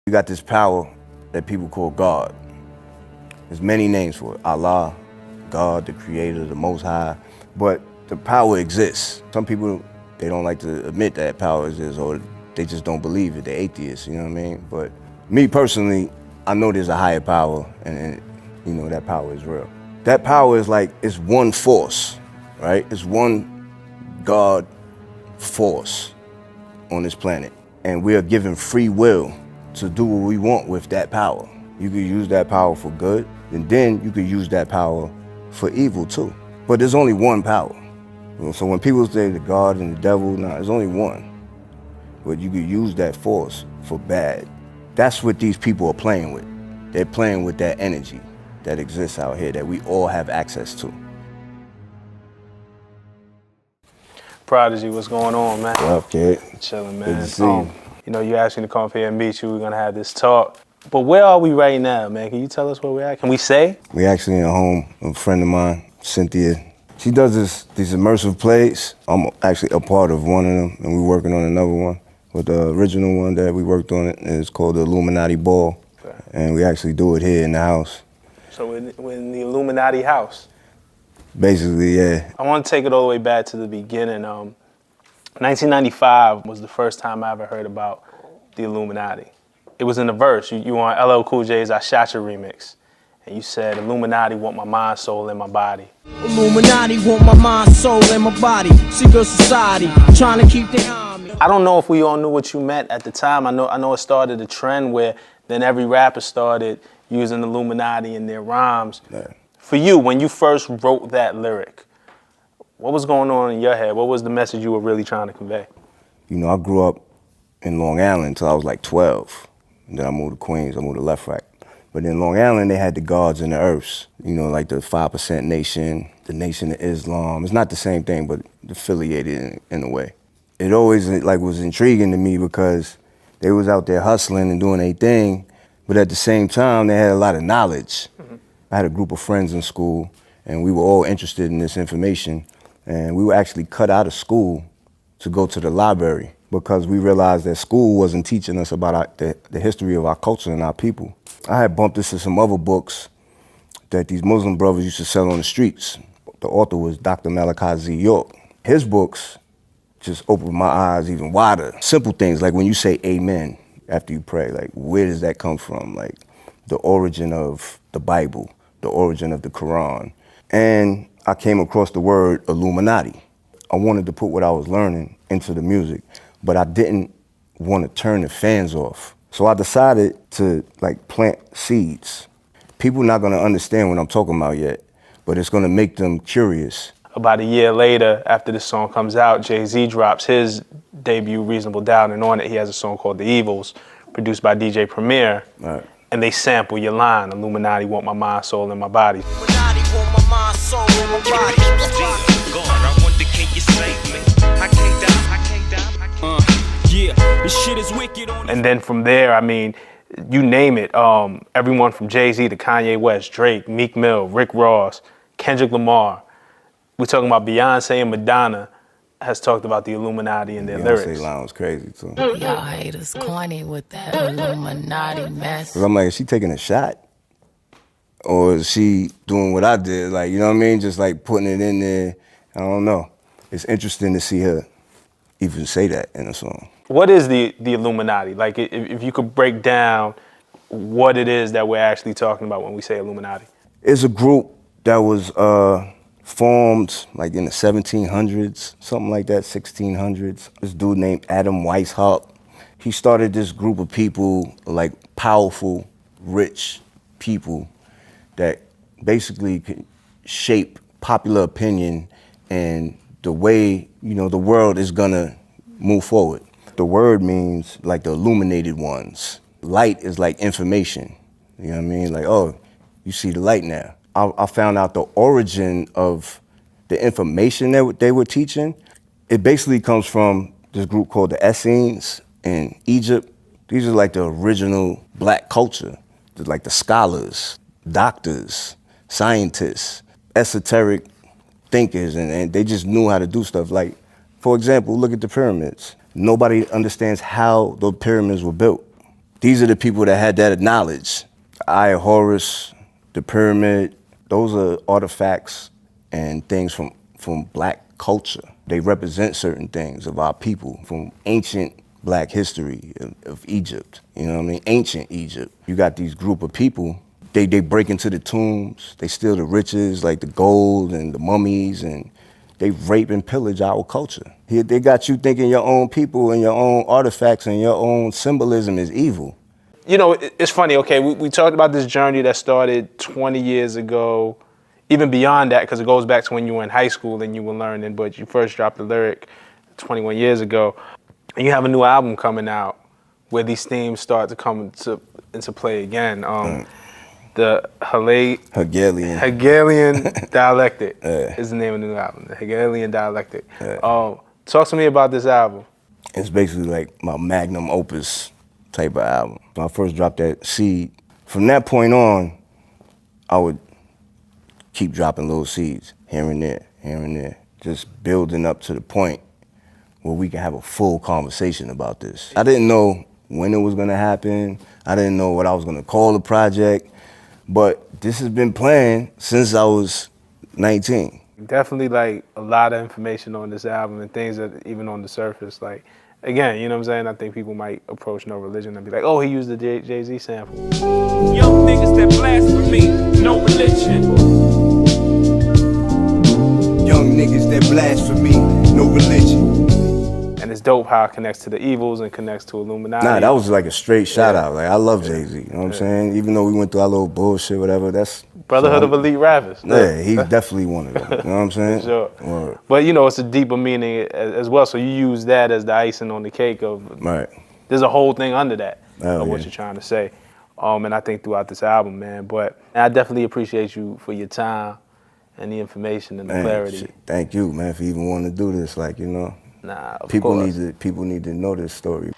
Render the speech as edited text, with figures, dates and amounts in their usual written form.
You got this power that people call God. There's many names for it. Allah, God, the creator, the most high. But the power exists. Some people, they don't like to admit that power exists, or they just don't believe it. They're atheists, you know what I mean? But me personally, I know there's a higher power, and you know, that power is real. That power is like, it's one force, right? It's one God force on this planet. And we are given free will to do what we want with that power. You could use that power for good, and then you could use that power for evil too. But there's only one power. So when people say the God and the devil, nah, there's only one. But you could use that force for bad. That's what these people are playing with. They're playing with that energy that exists out here that we all have access to. Prodigy, what's going on, man? What up, kid? Chilling, man. Good to see you. You know, you asked me to come up here and meet you. We're gonna have this talk. But where are we right now, man? Can you tell us where we're at? Can we say? We actually in a home of a friend of mine, Cynthia. She does these immersive plays. I'm actually a part of one of them, and we're working on another one. But the original one that we worked on is called the Illuminati Ball. Okay. And we actually do it here in the house. So we're in the Illuminati house? Basically, yeah. I want to take it all the way back to the beginning. 1995 was the first time I ever heard about the Illuminati. It was in the verse. You on LL Cool J's I Shot You remix. And you said, Illuminati want my mind, soul, and my body. Illuminati want my mind, soul, and my body. Secret society, trying to keep their army. I don't know if we all knew what you meant at the time. I know it started a trend where then every rapper started using Illuminati in their rhymes. Yeah. For you, when you first wrote that lyric, what was going on in your head? What was the message you were really trying to convey? You know, I grew up in Long Island until I was like 12. And then I moved to Queens, I moved to Left Right. But in Long Island, they had the gods and the earths, you know, like the 5% Nation, the Nation of Islam. It's not the same thing, but affiliated in a way. It always like was intriguing to me because they was out there hustling and doing their thing, but at the same time, they had a lot of knowledge. Mm-hmm. I had a group of friends in school, and we were all interested in this information, and we were actually cut out of school to go to the library because we realized that school wasn't teaching us about the history of our culture and our people. I had bumped into some other books that these Muslim brothers used to sell on the streets. The author was Dr. Malachi Z. York. His books just opened my eyes even wider. Simple things like when you say amen after you pray, like where does that come from? Like the origin of the Bible, the origin of the Quran. And I came across the word Illuminati. I wanted to put what I was learning into the music, but I didn't want to turn the fans off. So I decided to like plant seeds. People not gonna understand what I'm talking about yet, but it's gonna make them curious. About a year later, after this song comes out, Jay-Z drops his debut Reasonable Doubt, and on it he has a song called The Evils, produced by DJ Premier. Right. And they sample your line, Illuminati want my mind, soul, and my body. Illuminati want my mind, soul, and my body. God, I wonder, can you save me? I can't die, I can't die. Yeah, this shit is wicked on. And then from there, I mean, you name it, everyone from Jay-Z to Kanye West, Drake, Meek Mill, Rick Ross, Kendrick Lamar. We're talking about Beyonce and Madonna has talked about the Illuminati in their lyrics. Beyonce line was crazy too. Y'all haters corny with that Illuminati mess. 'Cause I'm like, is she taking a shot? Or is she doing what I did? Like, you know what I mean? Just like putting it in there. I don't know. It's interesting to see her even say that in a song. What is the Illuminati? Like, if you could break down what it is that we're actually talking about when we say Illuminati. It's a group that was formed like in the 1700s, something like that, 1600s. This dude named Adam Weishaupt. He started this group of people, like powerful, rich people that basically could shape popular opinion and the way, you know, the world is gonna move forward. The word means like the illuminated ones. Light is like information. You know what I mean? Like, oh, you see the light now. I found out the origin of the information that they were teaching. It basically comes from this group called the Essenes in Egypt. These are like the original black culture. They're like the scholars, doctors, scientists, esoteric thinkers, and they just knew how to do stuff. Like, for example, look at the pyramids. Nobody understands how the pyramids were built. These are the people that had that knowledge. Eye of Horus, the pyramid, those are artifacts and things from black culture. They represent certain things of our people from ancient black history of Egypt. You know what I mean? Ancient Egypt. You got these group of people, they break into the tombs, they steal the riches, like the gold and the mummies, and they rape and pillage our culture. Here, they got you thinking your own people and your own artifacts and your own symbolism is evil. You know, it's funny, okay, we talked about this journey that started 20 years ago, even beyond that, because it goes back to when you were in high school and you were learning, but you first dropped the lyric 21 years ago. And you have a new album coming out where these themes start to come into play again. The Hegelian Dialectic is the name of the new album, the Hegelian Dialectic. Talk to me about this album. It's basically like my magnum opus type of album. When I first dropped that seed, from that point on, I would keep dropping little seeds here and there, just building up to the point where we can have a full conversation about this. I didn't know when it was gonna happen. I didn't know what I was gonna call the project, but this has been planned since I was 19. Definitely like a lot of information on this album and things that even on the surface, like, again, you know what I'm saying? I think people might approach No Religion and be like, oh, he used the Jay-Z sample. Young niggas that blasphemy, no religion. Young niggas that blasphemy, no religion. And it's dope how it connects to the evils and connects to Illuminati. Nah, that was like a straight shout out. Like, I love Jay-Z, you know what I'm saying? Even though we went through our little bullshit, whatever, that's... Brotherhood of elite rappers. Yeah, he's definitely one of them, you know what I'm saying? Sure. Word. But you know, it's a deeper meaning as well, so you use that as the icing on the cake of... Right. There's a whole thing under that of what yeah. you're trying to say. And I think throughout this album, man, but I definitely appreciate you for your time and the information and the clarity. Shit, thank you, man, for even wanting to do this, like, you know. Nah, of people course. need to know this story.